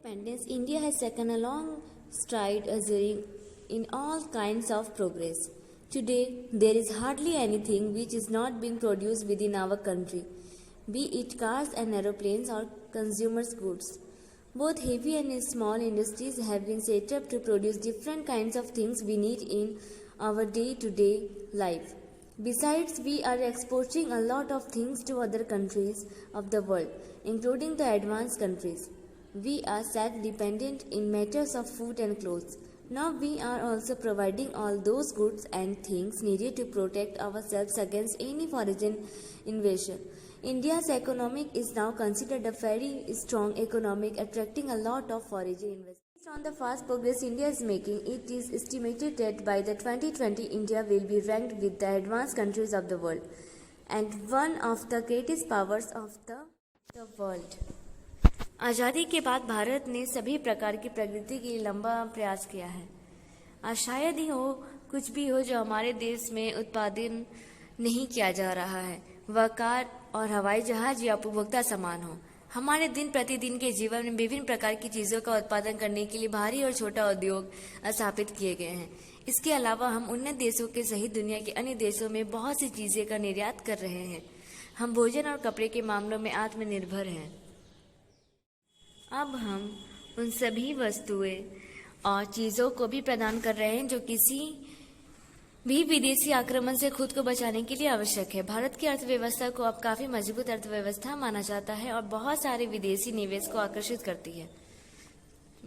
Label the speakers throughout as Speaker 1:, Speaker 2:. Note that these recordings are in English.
Speaker 1: Independence, India has taken a long stride in all kinds of progress. Today, there is hardly anything which is not being produced within our country, be it cars and aeroplanes or consumers' goods. Both heavy and small industries have been set up to produce different kinds of things we need in our day to day life. Besides, we are exporting a lot of things to other countries of the world, including the advanced countries. We are self-dependent in matters of food and clothes. Now we are also providing all those goods and things needed to protect ourselves against any foreign invasion. India's economic is now considered a very strong economic, attracting a lot of foreign investment. Based on the fast progress India is making, it is estimated that by the 2020 India will be ranked with the advanced countries of the world and one of the greatest powers of the world. आज़ादी के बाद भारत ने सभी प्रकार की प्रगति के लिए लंबा प्रयास किया है। आज शायद ही हो कुछ भी हो जो हमारे देश में उत्पादन नहीं किया जा रहा है, वह कार और हवाई जहाज या उपभोक्ता सामान हो। हमारे दिन प्रतिदिन के जीवन में विभिन्न प्रकार की चीज़ों का उत्पादन करने के लिए भारी और छोटा उद्योग स्थापित किए गए हैं। इसके अलावा हम उन्नत देशों के सहित दुनिया के अन्य देशों में बहुत सी चीज़ें का निर्यात कर रहे हैं। हम भोजन और कपड़े के मामलों में आत्मनिर्भर हैं। अब हम उन सभी वस्तुएं और चीज़ों को भी प्रदान कर रहे हैं जो किसी भी विदेशी आक्रमण से खुद को बचाने के लिए आवश्यक है। भारत की अर्थव्यवस्था को अब काफ़ी मजबूत अर्थव्यवस्था माना जाता है और बहुत सारे विदेशी निवेश को आकर्षित करती है।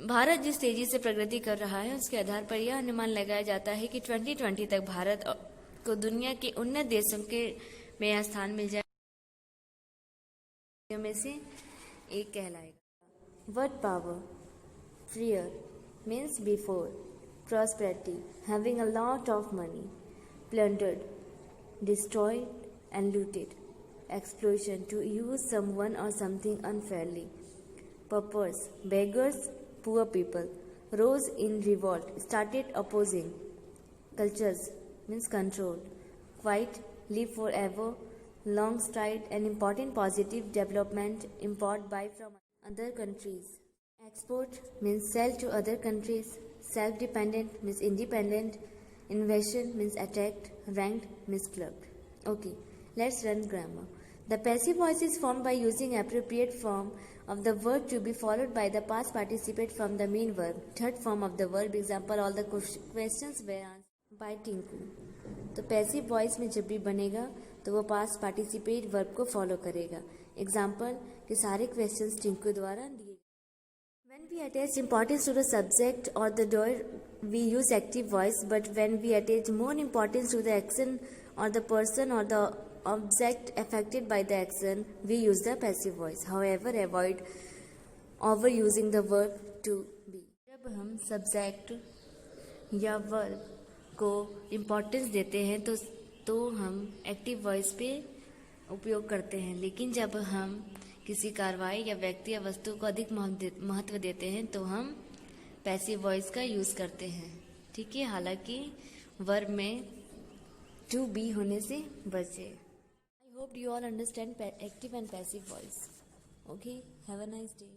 Speaker 1: भारत जिस तेजी से प्रगति कर रहा है उसके आधार पर यह अनुमान लगाया जाता है कि 2020 तक भारत को दुनिया के उन्नत देशों के में स्थान मिल जाएगा में से एक कहलाएगा। Word power. Freer means before. Prosperity, having a lot of money. Plundered, destroyed and looted. Exploitation, to use someone or something unfairly. Paupers, beggars, poor people. Rose in revolt, started opposing. Cultures means control. Quiet, live forever. Long stride, an important positive development. Import by from other countries. Export means sell to other countries. Self-dependent means independent. Invasion means attacked. Ranked means clubbed. Okay, let's learn grammar. The passive voice is formed by using appropriate form of the verb to be followed by the past participate from the main verb. Third form of the verb, example, all the questions were answered by Tinku. तो passive voice में जब भी बनेगा तो वो past participate verb को follow करेगा। Example के सारे क्वेश्चंस टिंकू द्वारा दिए। When we attach importance to the subject or the verb, we use active voice, but when we attach more importance to the action or the person or the object affected by the action, we use the passive voice. However, avoid overusing the verb to be. जब हम subject या verb को importance देते हैं तो हम active voice पे उपयोग करते हैं, लेकिन जब हम किसी कार्रवाई या व्यक्ति या वस्तु को अधिक महत्व देते हैं तो हम पैसिव वॉइस का यूज़ करते हैं। ठीक है, हालांकि वर्ब में टू बी होने से बचे। I hope you all understand active and passive voice. Okay, have a nice day.